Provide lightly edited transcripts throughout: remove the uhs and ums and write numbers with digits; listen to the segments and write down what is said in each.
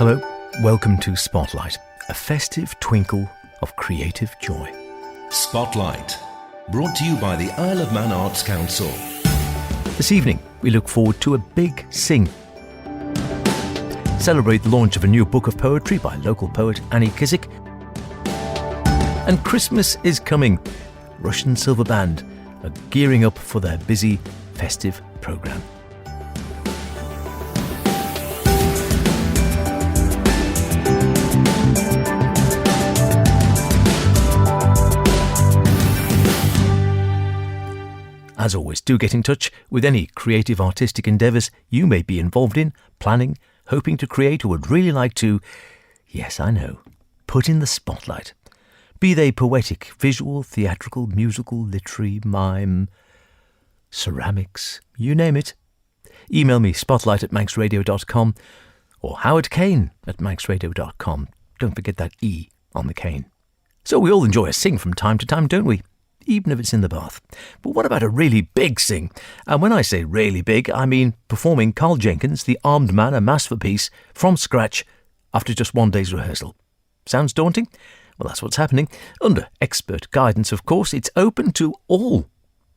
Hello, welcome to Spotlight, a festive twinkle of creative joy. Spotlight, brought to you by the Isle of Man Arts Council. This evening, we look forward to a big sing. Celebrate the launch of a new book of poetry by local poet Annie Kissack. And Christmas is coming. Rushen Silver Band are gearing up for their busy, festive programme. As always, do get in touch with any creative artistic endeavours you may be involved in, planning, hoping to create, or would really like to, yes, I know, put in the spotlight. Be they poetic, visual, theatrical, musical, literary, mime, ceramics, you name it. Email me spotlight@manxradio.com or howardkane@manxradio.com. Don't forget that E on the cane. So we all enjoy a sing from time to time, don't we? Even if it's in the bath. But what about a really big sing? And when I say really big, I mean performing Carl Jenkins' The Armed Man, a masterpiece, from scratch after just one day's rehearsal. Sounds daunting? Well, that's what's happening. Under expert guidance, of course, it's open to all.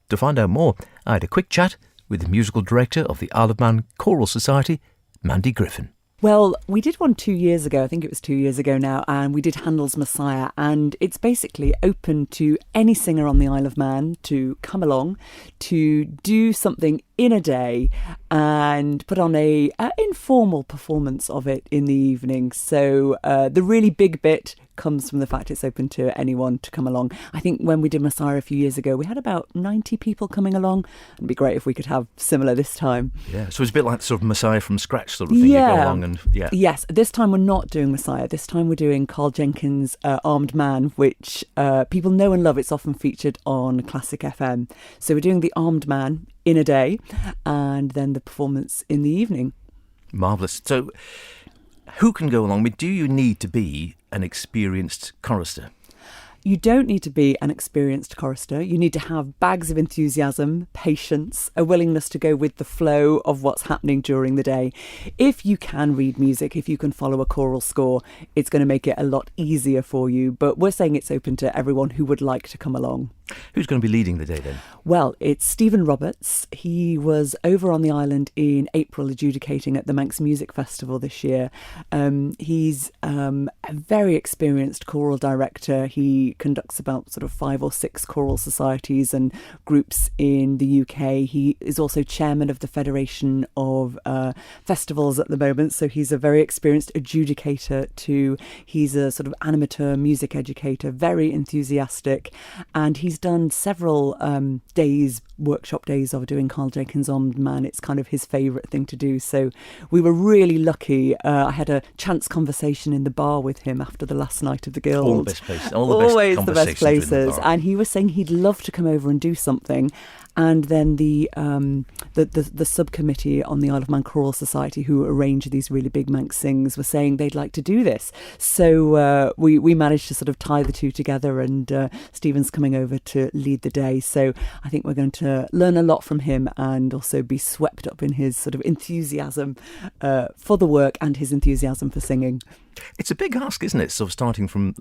To find out more, I had a quick chat with the musical director of the Isle of Man Choral Society, Mandy Griffin. Well, we did one 2 years ago, I think it was 2 years ago now, and we did Handel's Messiah, and it's basically open to any singer on the Isle of Man to come along, to do something in a day and put on a informal performance of it in the evening. So the really big bit comes from the fact it's open to anyone to come along. I think when we did Messiah a few years ago, we had about 90 people coming along. It'd be great if we could have similar this time. Yeah, so it's a bit like sort of Messiah from scratch sort of thing. Yeah. You go along and, yeah. Yes, this time we're not doing Messiah. This time we're doing Carl Jenkins' Armed Man, which people know and love. It's often featured on Classic FM. So we're doing The Armed Man in a day and then the performance in the evening. Marvellous. So who can go along? Do you need to be an experienced chorister? You don't need to be an experienced chorister. You need to have bags of enthusiasm, patience, a willingness to go with the flow of what's happening during the day. If you can read music, if you can follow a choral score, it's going to make it a lot easier for you. But we're saying it's open to everyone who would like to come along. Who's going to be leading the day then? Well, it's Stephen Roberts. He was over on the island in April adjudicating at the Manx Music Festival this year. He's a very experienced choral director. He conducts about sort of 5 or 6 choral societies and groups in the UK. He is also chairman of the Federation of Festivals at the moment. So he's a very experienced adjudicator too. He's a sort of animateur, music educator, very enthusiastic. And he's done several workshop days of doing Carl Jenkins' Armed Man. It's kind of his favourite thing to do. So we were really lucky. I had a chance conversation in the bar with him after the last night of the Guild. All the best places. Always the best places. And he was saying he'd love to come over and do something. And then the subcommittee on the Isle of Man Choral Society, who arrange these really big Manx sings, were saying they'd like to do this. So we managed to sort of tie the two together, and Stephen's coming over to lead the day. So I think we're going to learn a lot from him and also be swept up in his sort of enthusiasm for the work and his enthusiasm for singing. It's a big ask, isn't it? Sort of starting from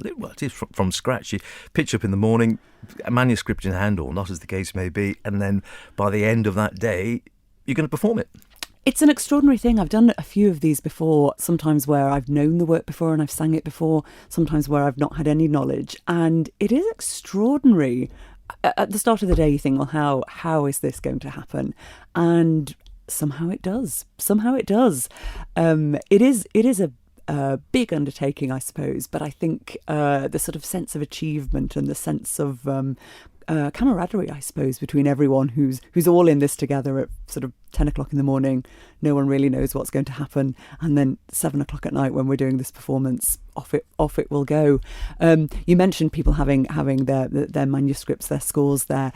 scratch. You pitch up in the morning, a manuscript in hand, or not as the case may be, and then by the end of that day, you're going to perform it. It's an extraordinary thing. I've done a few of these before, sometimes where I've known the work before and I've sang it before, sometimes where I've not had any knowledge. And it is extraordinary. At the start of the day, you think, well, how is this going to happen? And somehow it does. It is a big undertaking, I suppose, but I think the sort of sense of achievement and the sense of camaraderie, I suppose, between everyone who's all in this together at sort of 10 o'clock in the morning. No one really knows what's going to happen, and then 7 o'clock at night when we're doing this performance, off it will go. You mentioned people having their manuscripts, their scores there.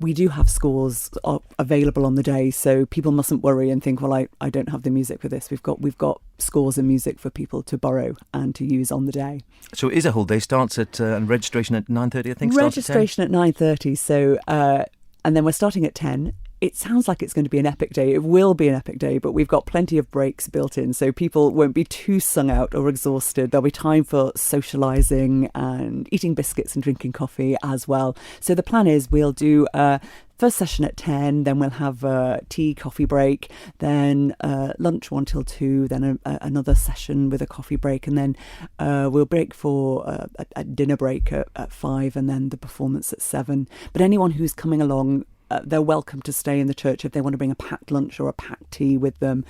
We do have scores available on the day, so people mustn't worry and think, well, I don't have the music for this. We've got scores and music for people to borrow and to use on the day. So it is a whole day. Starts at and registration at 9:30, I think. Registration at 9:30. So and then we're starting at 10. it sounds like it's going to be an epic day. It will be an epic day, but we've got plenty of breaks built in, so people won't be too sung out or exhausted. There'll be time for socialising and eating biscuits and drinking coffee as well. So the plan is we'll do first session at 10, then we'll have a tea, coffee break, then lunch 1 till 2, then another session with a coffee break, and then we'll break for a dinner break at 5, and then the performance at 7. But anyone who's coming along, they're welcome to stay in the church. If they want to bring a packed lunch or a packed tea with them,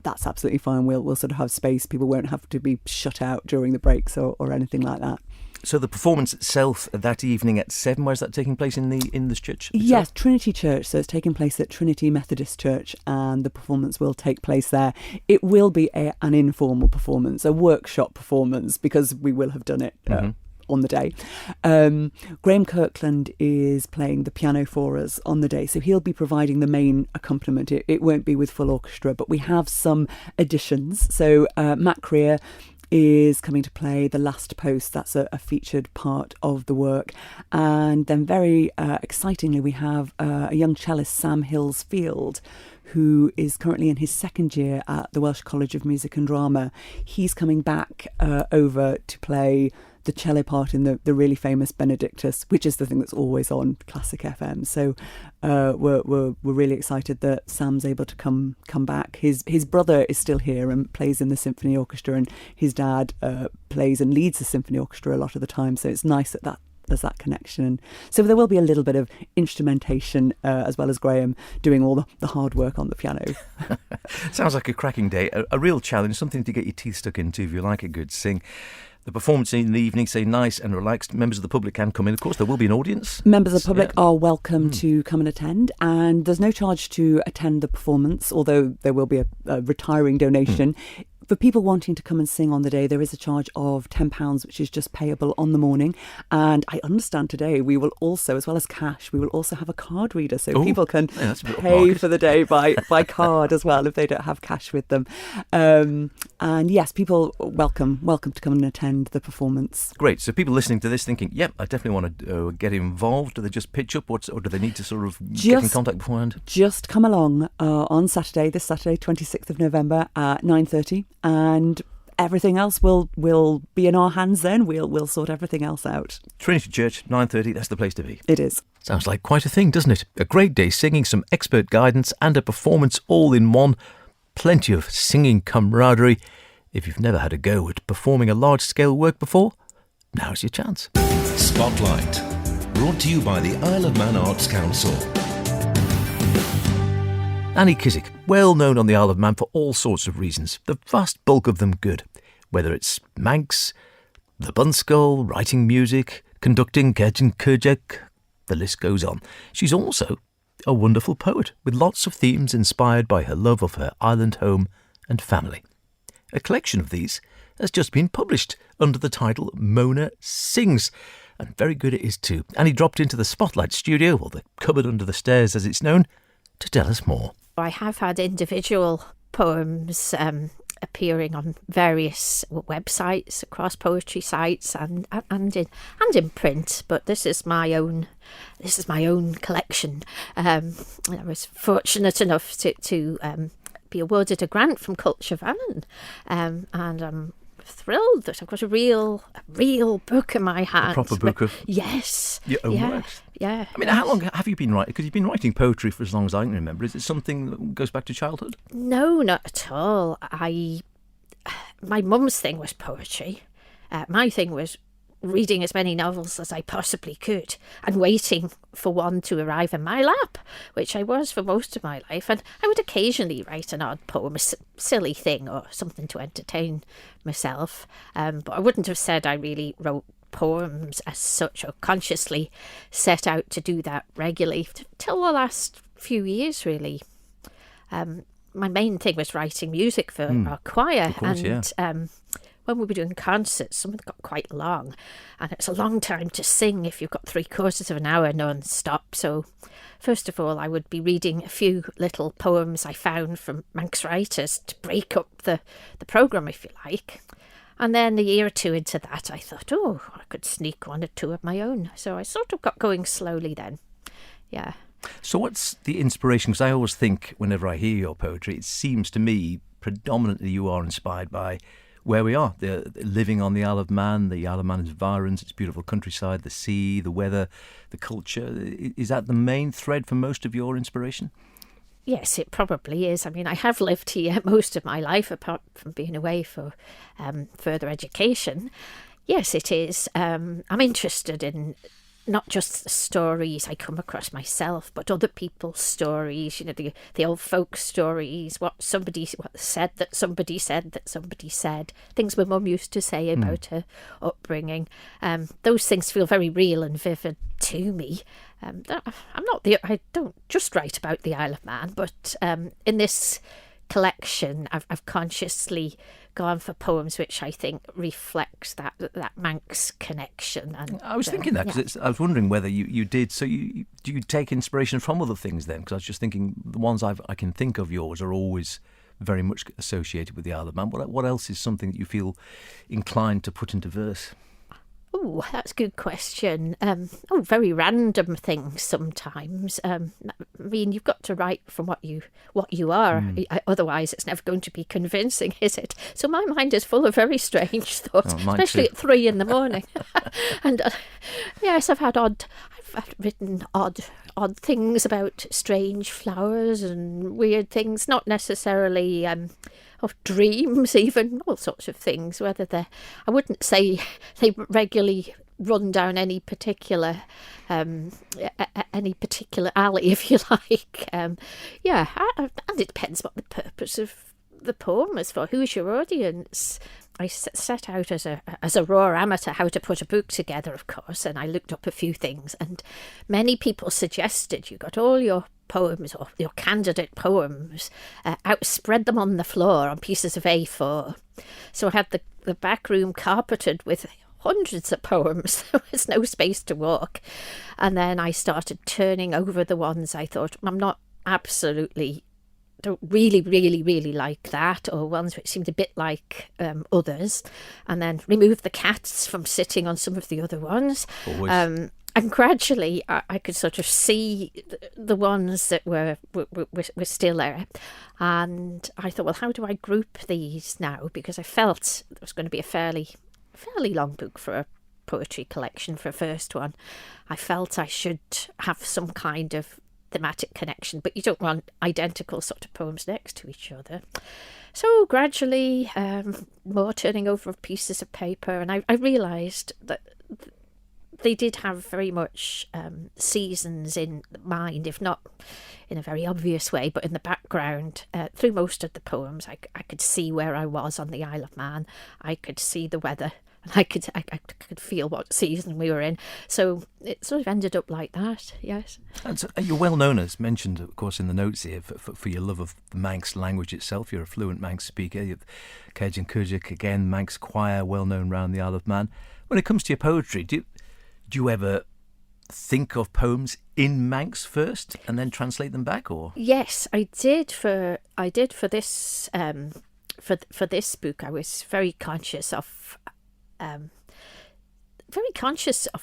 that's absolutely fine. We'll sort of have space. People won't have to be shut out during the breaks or anything like that. So the performance itself that evening at 7, where's that taking place in this church itself? Yes, Trinity Church. So it's taking place at Trinity Methodist Church, and the performance will take place there. It will be an informal performance, a workshop performance, because we will have done it on the day. Graham Kirkland is playing the piano for us on the day, so he'll be providing the main accompaniment. It won't be with full orchestra, but we have some additions. So Matt Creer is coming to play The Last Post. That's a featured part of the work. And then very excitingly, we have a young cellist, Sam Hills-Field, who is currently in his second year at the Welsh College of Music and Drama. He's coming back over to play the cello part in the really famous Benedictus, which is the thing that's always on Classic FM. So we're really excited that Sam's able to come back. His brother is still here and plays in the symphony orchestra, and his dad plays and leads the symphony orchestra a lot of the time. So it's nice that there's that connection. And so there will be a little bit of instrumentation as well as Graham doing all the hard work on the piano. Sounds like a cracking day, a real challenge, something to get your teeth stuck into if you like a good sing. The performance in the evening, say nice and relaxed. Members of the public can come in. Of course, there will be an audience. Members of the public are welcome to come and attend, and there's no charge to attend the performance, although there will be a retiring donation. For people wanting to come and sing on the day, there is a charge of £10, which is just payable on the morning. And I understand today we will also, as well as cash, we will also have a card reader, so people can pay for the day by card as well if they don't have cash with them. And yes, people welcome to come and attend the performance. Great. So people listening to this thinking, yep, I definitely want to get involved. Do they just pitch up, or do they need to sort of get in contact beforehand? Just come along on Saturday, this Saturday, 26th of November at 9:30. And everything else will be in our hands then. We'll sort everything else out. Trinity Church, 9:30, that's the place to be. It is. Sounds like quite a thing, doesn't it? A great day singing, some expert guidance and a performance all in one. Plenty of singing camaraderie. If you've never had a go at performing a large-scale work before, now's your chance. Spotlight, brought to you by the Isle of Man Arts Council. Annie Kissack, well known on the Isle of Man for all sorts of reasons, the vast bulk of them good. Whether it's Manx, the Bunskull, writing music, conducting Kedgen Kurjek, the list goes on. She's also a wonderful poet with lots of themes inspired by her love of her island home and family. A collection of these has just been published under the title Mona Sings, and very good it is too. Annie dropped into the Spotlight studio, or the cupboard under the stairs as it's known, to tell us more. I have had individual poems appearing on various websites, across poetry sites, and in print. But this is my own collection. I was fortunate enough to be awarded a grant from Culture Van, and I'm thrilled that I've got a real book in my hands. A proper book of yes, your own works. Yeah. I mean, how long have you been writing? Because you've been writing poetry for as long as I can remember. Is it something that goes back to childhood? No, not at all. My mum's thing was poetry. My thing was reading as many novels as I possibly could and waiting for one to arrive in my lap, which I was for most of my life. And I would occasionally write an odd poem, a silly thing or something to entertain myself. But I wouldn't have said I really wrote poems as such or consciously set out to do that regularly till the last few years, really. My main thing was writing music for our choir. Of course, and when we were doing concerts, some of them got quite long, and it's a long time to sing if you've got 3/4 of an hour non-stop. So first of all, I would be reading a few little poems I found from Manx writers to break up the programme, if you like. And then a year or two into that, I thought, I could sneak one or two of my own. So I sort of got going slowly then. Yeah. So what's the inspiration? Because I always think whenever I hear your poetry, it seems to me predominantly you are inspired by where we are, living on the Isle of Man, the Isle of Man environs, its beautiful countryside, the sea, the weather, the culture. Is that the main thread for most of your inspiration? Yes, it probably is. I mean, I have lived here most of my life, apart from being away for further education. Yes, it is. I'm interested in not just the stories I come across myself, but other people's stories, you know, the old folk stories, what said that somebody said that somebody said, things my mum used to say about her upbringing. Those things feel very real and vivid to me. I don't just write about the Isle of Man, but in this collection, I've consciously gone for poems which I think reflects that Manx connection. And I was thinking that because I was wondering whether you did. So do you take inspiration from other things then? Because I was just thinking the ones I can think of yours are always very much associated with the Isle of Man. What else is something that you feel inclined to put into verse? Oh, that's a good question. Very random things sometimes. I mean, you've got to write from what you are. Otherwise, it's never going to be convincing, is it? So my mind is full of very strange thoughts, especially at 3 a.m. And yes, I've written odd things about strange flowers and weird things, not necessarily of dreams, even all sorts of things. I wouldn't say they regularly run down any particular alley, if you like. And it depends what the purpose of the poem is for. Who's your audience? I set out as a raw amateur how to put a book together, of course, and I looked up a few things, and many people suggested you got all your poems or your candidate poems spread them on the floor on pieces of A4. So I had the back room carpeted with hundreds of poems. There was no space to walk. And then I started turning over the ones I thought, don't really like that, or ones which seemed a bit like others, and then remove the cats from sitting on some of the other ones. And gradually I could sort of see the ones that were still there, and I thought, well, how do I group these now? Because I felt it was going to be a fairly long book for a poetry collection for a first one. I felt I should have some kind of thematic connection, but you don't want identical sort of poems next to each other. So gradually, more turning over of pieces of paper, and I realised that they did have very much seasons in mind, if not in a very obvious way, but in the background. Through most of the poems, I could see where I was on the Isle of Man. I could see the weather, and I could feel what season we were in. So it sort of ended up like that, yes. And so you're well known, as mentioned, of course, in the notes here, for your love of the Manx language itself. You're a fluent Manx speaker. You have Kedge and Kissack, again, Manx choir, well known around the Isle of Man. When it comes to your poetry, do you ever think of poems in Manx first and then translate them back, or? Yes, I did for this for this book. I was very conscious of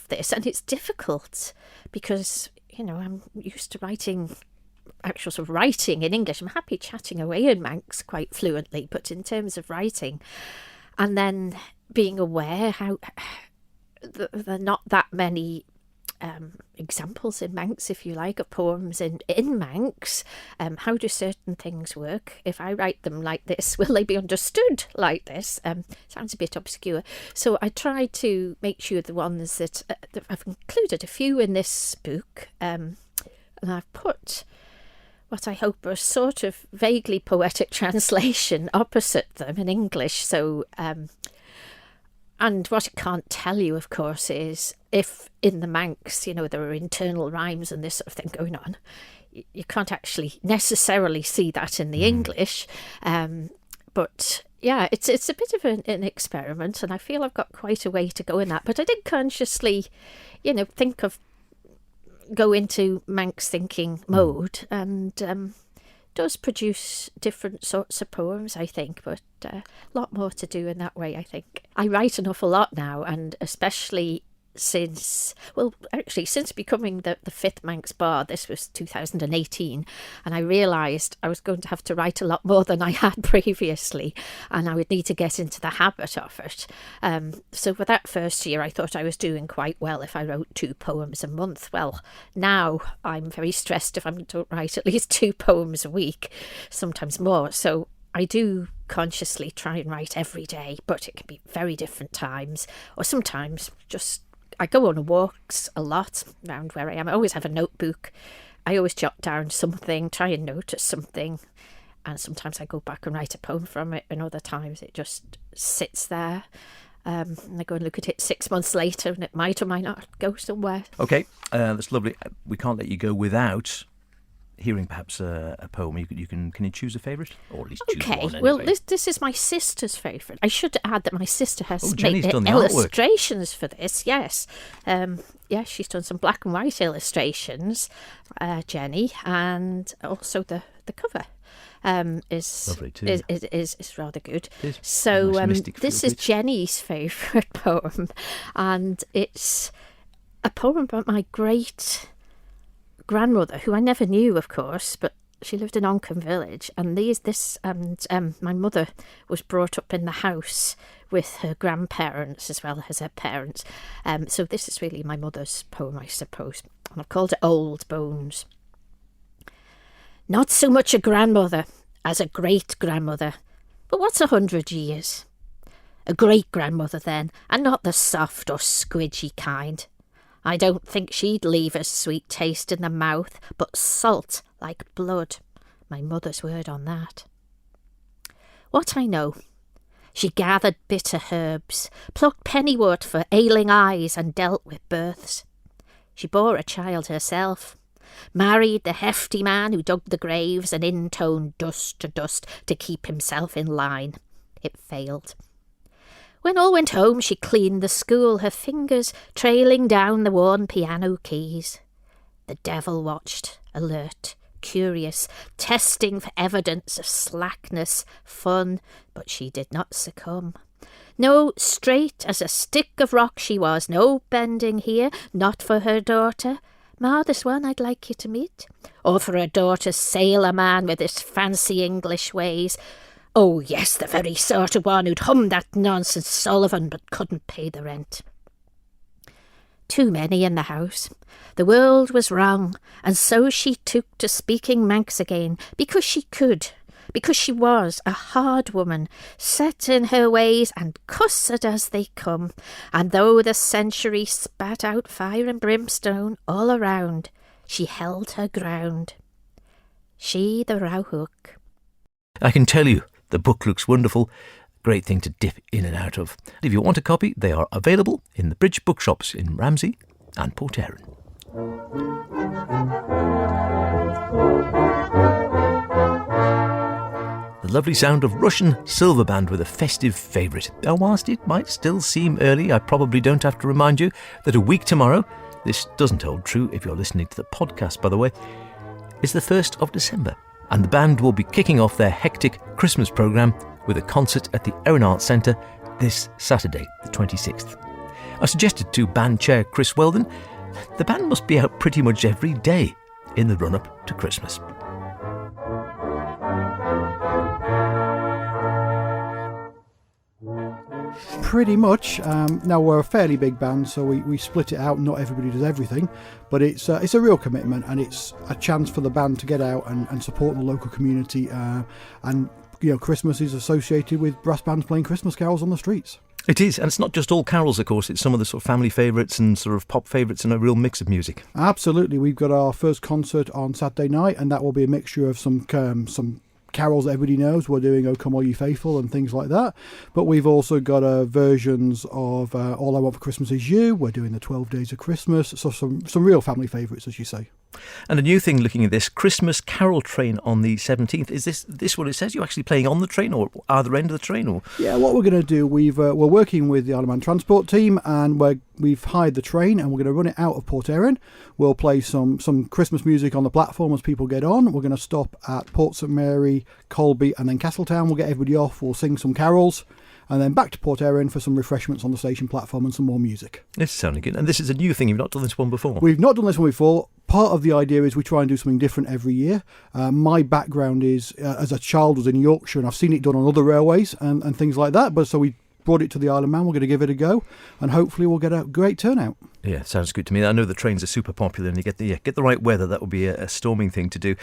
this, and it's difficult because, you know, I'm used to writing in English. I'm happy chatting away in Manx quite fluently, but in terms of writing, and then being aware how there are not that many examples in Manx, if you like, of poems in Manx. How do certain things work? If I write them like this, will they be understood like this? Sounds a bit obscure. So I tried to make sure the ones that I've included a few in this book, and I've put what I hope are sort of vaguely poetic translation opposite them in English. So and what it can't tell you, of course, is if in the Manx, you know, there are internal rhymes and this sort of thing going on, you can't actually necessarily see that in the English. But yeah, it's a bit of an experiment, and I feel I've got quite a way to go in that. But I did consciously, you know, go into Manx thinking mode, and does produce different sorts of poems, I think, but a lot more to do in that way, I think. I write an awful lot now, and especially since becoming the fifth Manx Bar. This was 2018, and I realised I was going to have to write a lot more than I had previously, and I would need to get into the habit of it. So for that first year, I thought I was doing quite well if I wrote 2 poems a month. Well, now I'm very stressed if I don't write at least 2 poems a week, sometimes more. So I do consciously try and write every day, but it can be very different times, or sometimes just I go on walks a lot around where I am. I always have a notebook. I always jot down something, try and notice something, and sometimes I go back and write a poem from it, and other times it just sits there. And I go and look at it 6 months later, and it might or might not go somewhere. Okay, that's lovely. We can't let you go without hearing perhaps a poem. Can you choose a favourite, or at least choose one? Okay, well, this is my sister's favourite. I should add that my sister has Jenny's made done the illustrations for this. Yes, she's done some black and white illustrations, Jenny, and also the cover. Is lovely too. Is rather good. It is. So Nice this is Jenny's favourite poem, and it's a poem about my great grandmother, who I never knew, of course, but she lived in Oncombe Village, and my mother was brought up in the house with her grandparents as well as her parents. So this is really my mother's poem, I suppose, and I've called it Old Bones. Not so much a grandmother as a great-grandmother, but what's 100 years? A great-grandmother then, and not the soft or squidgy kind. I don't think she'd leave a sweet taste in the mouth, but salt like blood. My mother's word on that. What I know, she gathered bitter herbs, plucked pennywort for ailing eyes, and dealt with births. She bore a child herself, married the hefty man who dug the graves and intoned dust to dust to keep himself in line. It failed. When all went home, she cleaned the school, her fingers trailing down the worn piano keys. The devil watched, alert, curious, testing for evidence of slackness, fun, but she did not succumb. No, straight as a stick of rock she was, no bending here, not for her daughter. Ma, this one I'd like you to meet. Or for her daughter's sailor man with his fancy English ways. Oh, yes, the very sort of one who'd hum that nonsense Sullivan but couldn't pay the rent. Too many in the house. The world was wrong, and so she took to speaking Manx again, because she could, because she was a hard woman, set in her ways and cussed as they come, and though the century spat out fire and brimstone all around, she held her ground. She the Rowhook. I can tell you, the book looks wonderful. Great thing to dip in and out of. If you want a copy, they are available in the Bridge bookshops in Ramsey and Port Erin. The lovely sound of Rushen Silver Band with a festive favourite. Now, whilst it might still seem early, I probably don't have to remind you that a week tomorrow, this doesn't hold true if you're listening to the podcast, by the way, is the 1st of December. And the band will be kicking off their hectic Christmas programme with a concert at the Erin Arts Centre this Saturday, the 26th. I suggested to band chair Chris Weldon, the band must be out pretty much every day in the run-up to Christmas. Pretty much. Now, we're a fairly big band, so we split it out. Not everybody does everything, but it's a real commitment, and it's a chance for the band to get out and support the local community. And Christmas is associated with brass bands playing Christmas carols on the streets. It is, and it's not just all carols, of course. It's some of the sort of family favourites and sort of pop favourites and a real mix of music. Absolutely. We've got our first concert on Saturday night, and that will be a mixture of some carols that everybody knows. We're doing O Come All Ye Faithful and things like that, but we've also got versions of All I Want for Christmas Is You. We're doing the 12 Days of Christmas, so some real family favourites, as you say. And a new thing looking at this, Christmas Carol Train on the 17th. Is this what it says? You're actually playing on the train or either end of the train? Or Yeah, what we're going to do, we're working with the Isle of Man Transport team, and we've hired the train, and we're going to run it out of Port Erin. We'll play some Christmas music on the platform as people get on. We're going to stop at Port St Mary, Colby, and then Castletown. We'll get everybody off. We'll sing some carols, and then back to Port Erin for some refreshments on the station platform and some more music. This is sounding good. And this is a new thing. You've not done this one before. We've not done this one before. Part of the idea is we try and do something different every year. My background is, as a child, was in Yorkshire, and I've seen it done on other railways and things like that. But so we brought it to the Isle of Man. We're going to give it a go, and hopefully we'll get a great turnout. Yeah, sounds good to me. I know the trains are super popular, and you get the right weather. That would be a storming thing to do.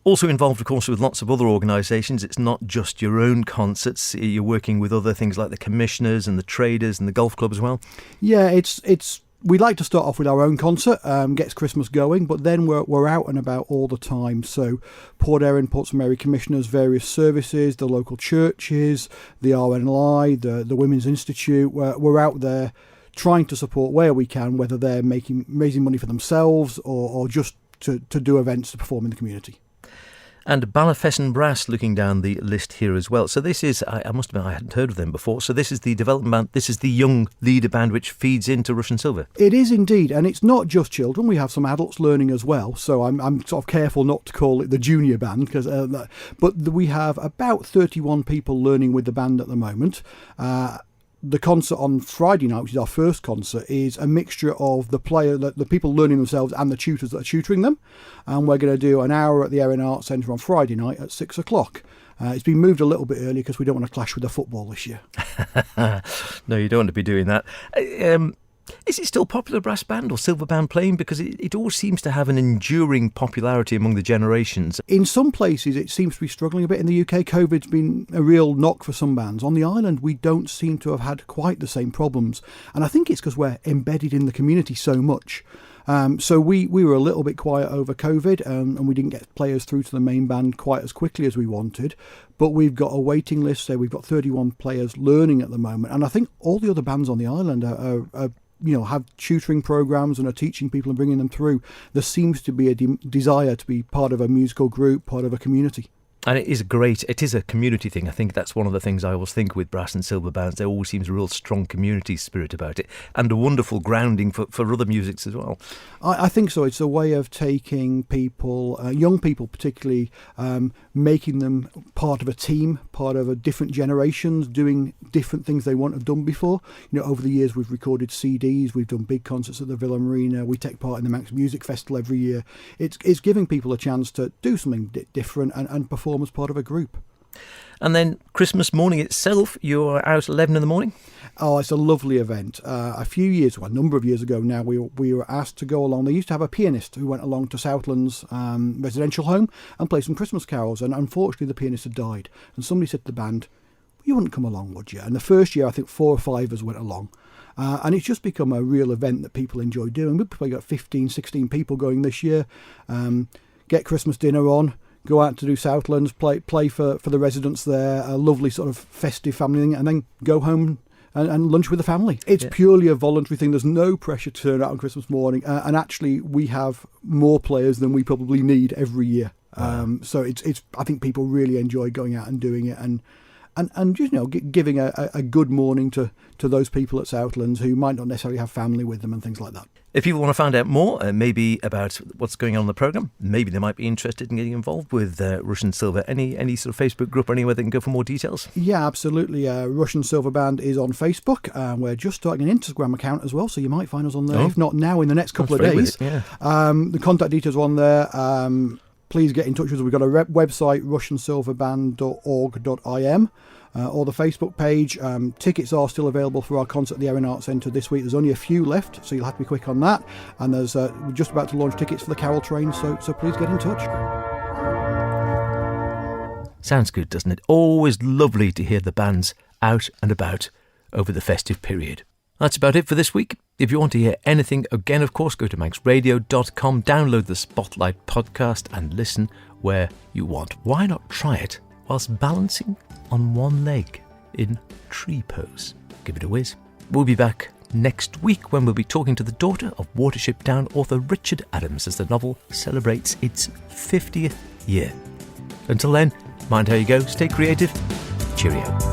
Also involved, of course, with lots of other organisations. It's not just your own concerts. You're working with other things like the commissioners and the traders and the golf club as well. Yeah, it's. We like to start off with our own concert, gets Christmas going, but then we're out and about all the time. So Port Erin, Port St Mary commissioners, various services, the local churches, the RNLI, the Women's Institute. We're out there trying to support where we can, whether they're raising money for themselves or just to do events to perform in the community. And Ballyfesson Brass looking down the list here as well. So this is, I must admit, I hadn't heard of them before. So this is the development band, this is the young leader band which feeds into Rushen Silver. It is indeed, and it's not just children. We have some adults learning as well. So I'm sort of careful not to call it the junior band, but we have about 31 people learning with the band at the moment. The concert on Friday night, which is our first concert, is a mixture of the people learning themselves and the tutors that are tutoring them. And we're going to do an hour at the Erin Arts Centre on Friday night at 6 o'clock. It's been moved a little bit early because we don't want to clash with the football this year. No, you don't want to be doing that. Is it still popular, brass band or silver band playing? Because it all seems to have an enduring popularity among the generations. In some places, it seems to be struggling a bit. In the UK, COVID's been a real knock for some bands. On the island, we don't seem to have had quite the same problems. And I think it's because we're embedded in the community so much. So we were a little bit quiet over COVID, and we didn't get players through to the main band quite as quickly as we wanted. But we've got a waiting list, so we've got 31 players learning at the moment. And I think all the other bands on the island are have tutoring programs and are teaching people and bringing them through. There seems to be a desire to be part of a musical group, part of a community. And it is a community thing. I think that's one of the things I always think with brass and silver bands. There always seems a real strong community spirit about it and a wonderful grounding for other musics as well. I think so. It's a way of taking people, young people particularly, making them part of a team, part of a different generations, doing different things they won't have done before. Over the years we've recorded CDs, we've done big concerts at the Villa Marina, we take part in the Manx Music Festival every year. It's giving people a chance to do something different and perform as part of a group. And then Christmas morning itself, you're out at 11 in the morning? Oh, it's a lovely event. A number of years ago now, we were asked to go along. They used to have a pianist who went along to Southland's residential home and play some Christmas carols, and unfortunately the pianist had died. And somebody said to the band, you wouldn't come along, would you? And the first year, I think 4 or 5 of us went along. And it's just become a real event that people enjoy doing. We've probably got 15, 16 people going this year. Get Christmas dinner on. Go out to do Southlands, play for the residents there, a lovely sort of festive family thing, and then go home and lunch with the family. It's purely a voluntary thing. There's no pressure to turn out on Christmas morning. And actually, we have more players than we probably need every year. Wow. So it's I think people really enjoy going out and doing it and giving a good morning to those people at Southlands who might not necessarily have family with them and things like that. If people want to find out more, maybe about what's going on in the programme, maybe they might be interested in getting involved with Rushen Silver. Any sort of Facebook group or anywhere they can go for more details? Yeah, absolutely. Rushen Silver Band is on Facebook. We're just starting an Instagram account as well, so you might find us on there, if not now, in the next couple of days. The contact details are on there. Please get in touch with us. We've got a website, rushensilverband.org.im. Or the Facebook page. Tickets are still available for our concert at the Erin Arts Centre this week. There's only a few left, so you'll have to be quick on that. And we're just about to launch tickets for the Carol Train, so please get in touch. Sounds good, doesn't it? Always lovely to hear the bands out and about over the festive period. That's about it for this week. If you want to hear anything again, of course, go to manxradio.com, download the Spotlight podcast and listen where you want. Why not try it whilst balancing on one leg in tree pose? Give it a whiz. We'll be back next week when we'll be talking to the daughter of Watership Down author Richard Adams as the novel celebrates its 50th year. Until then, mind how you go, stay creative, cheerio.